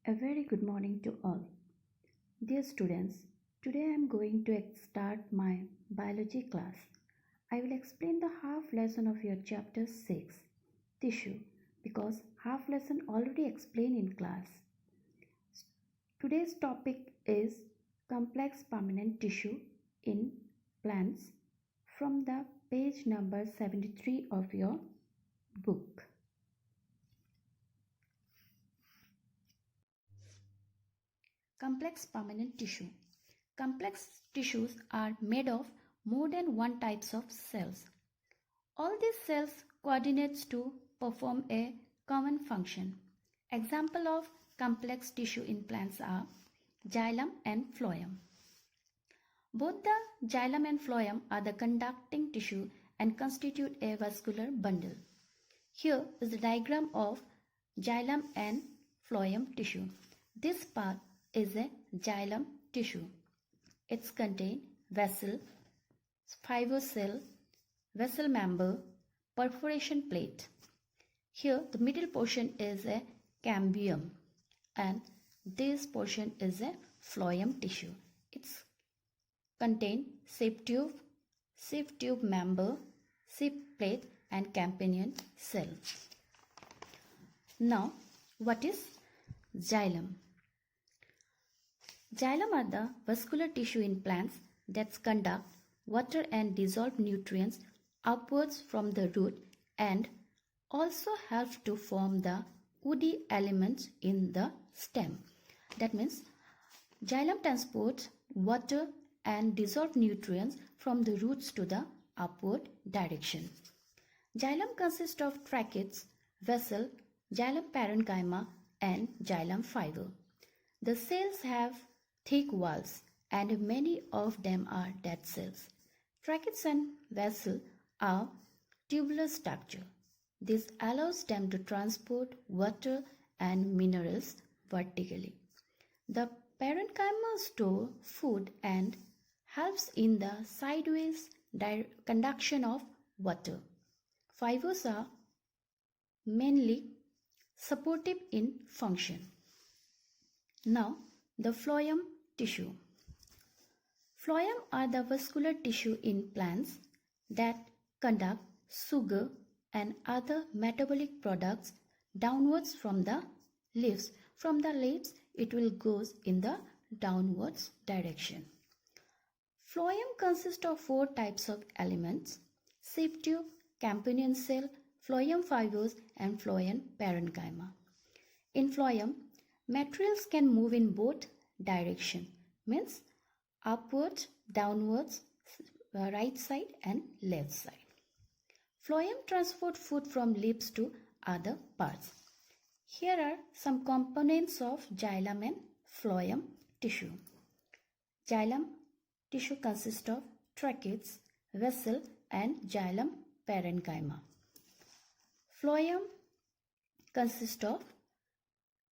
A very good morning to all. Dear students, today I am going to start my biology class. I will explain the half lesson of your chapter 6, tissue, because half lesson already explained in class. Today's topic is complex permanent tissue in plants from the page number 73 of your book. Complex permanent tissue. Complex tissues are made of more than one types of cells. All these cells coordinates to perform a common function. Example of complex tissue in plants are xylem and phloem. Both the xylem and phloem are the conducting tissue and constitute a vascular bundle. Here is the diagram of xylem and phloem tissue. This part is a xylem tissue. It contains vessel, fibrous cell, vessel member, perforation plate. Here the middle portion is a cambium and this portion is a phloem tissue. It contains sieve tube member, sieve plate and companion cell. Now what is xylem? Xylem are the vascular tissue in plants that conduct water and dissolved nutrients upwards from the root and also help to form the woody elements in the stem. That means xylem transports water and dissolved nutrients from the roots to the upward direction. Xylem consists of tracheids, vessel, xylem parenchyma and xylem fiber. The cells have thick walls and many of them are dead cells. Tracheids and vessel are tubular structure. This allows them to transport water and minerals vertically. The parenchyma store food and helps in the sideways conduction of water. Fibers are mainly supportive in function. Now the phloem tissue. Phloem are the vascular tissue in plants that conduct sugar and other metabolic products downwards from the leaves. From the leaves it will go in the downwards direction. Phloem consists of 4 types of elements: sieve tube, companion cell, phloem fibers and phloem parenchyma. In phloem, materials can move in both direction, means upwards, downwards, right side and left side. Phloem transport food from leaves to other parts. Here are some components of xylem and phloem tissue. Xylem tissue consists of tracheids, vessel and xylem parenchyma. Phloem consists of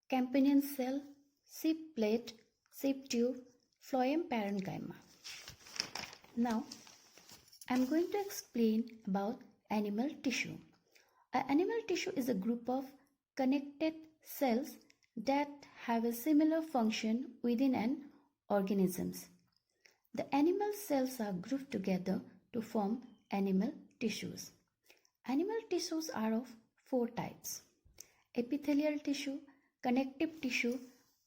companion cell, sieve plate, sieve tube, phloem parenchyma. Now I am going to explain about animal tissue. Animal tissue is a group of connected cells that have a similar function within an organism. The animal cells are grouped together to form animal tissues. Animal tissues are of 4 types: epithelial tissue, connective tissue,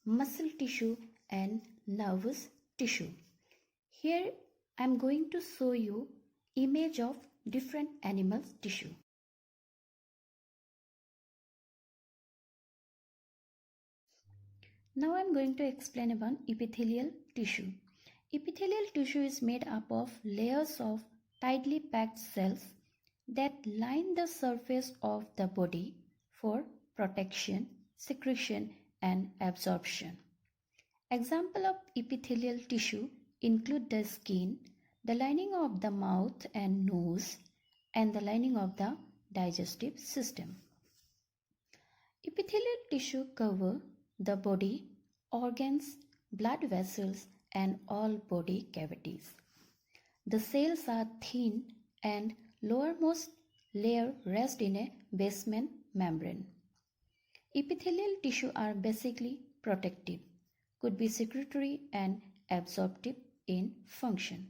muscle tissue and nervous tissue. Here I am going to show you image of different animal tissue. Now I am going to explain about epithelial tissue. Epithelial tissue is made up of layers of tightly packed cells that line the surface of the body for protection, secretion and absorption. Example of epithelial tissue include the skin, the lining of the mouth and nose, and the lining of the digestive system. Epithelial tissue cover the body, organs, blood vessels, and all body cavities. The cells are thin and lowermost layer rests in a basement membrane. Epithelial tissue are basically protective, could be secretory and absorptive in function.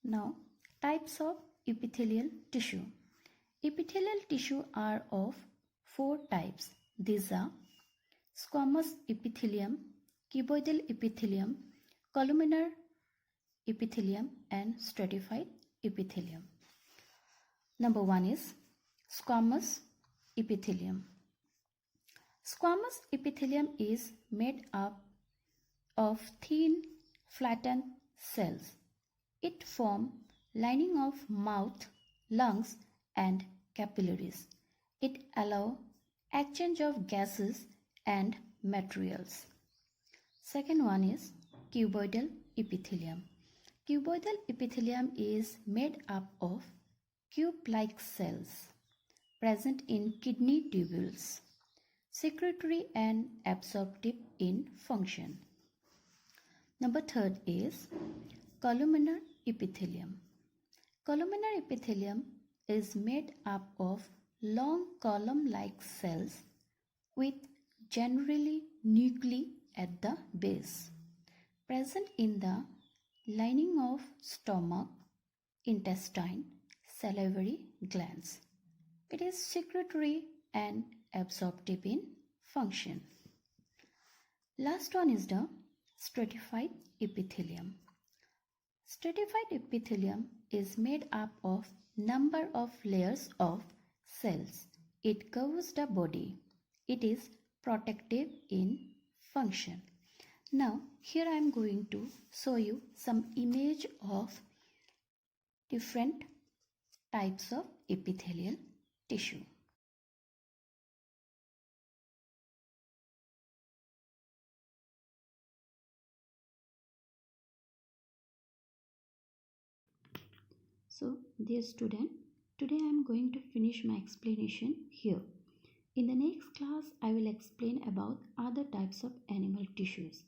Now, types of epithelial tissue. Epithelial tissue are of four types. These are squamous epithelium, cuboidal epithelium, columnar epithelium, and stratified epithelium. Number one is squamous epithelium. Squamous epithelium is made up of thin, flattened cells. It forms lining of mouth, lungs, and capillaries. It allows exchange of gases and materials. Second one is cuboidal epithelium. Cuboidal epithelium is made up of cube-like cells present in kidney tubules, secretory and absorptive in function. Number third is columnar epithelium. Columnar epithelium is made up of long column-like cells with generally nuclei at the base, present in the lining of stomach, intestine, salivary glands. It is secretory and absorptive in function. Last one is the stratified epithelium. Stratified epithelium is made up of number of layers of cells. It covers the body. It is protective in function. Now here I am going to show you some image of different types of epithelial tissue. So dear student, today I am going to finish my explanation here. In the next class, I will explain about other types of animal tissues.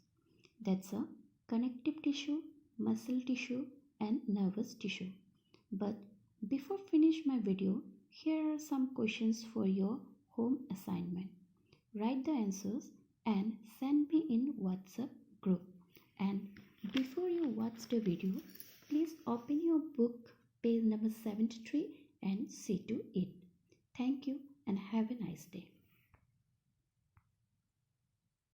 That's a connective tissue, muscle tissue, and nervous tissue. But before finish my video, here are some questions for your home assignment. Write the answers and send me in WhatsApp group. And before you watch the video, please open your book page number 73 and see to it. Thank you and have a nice day.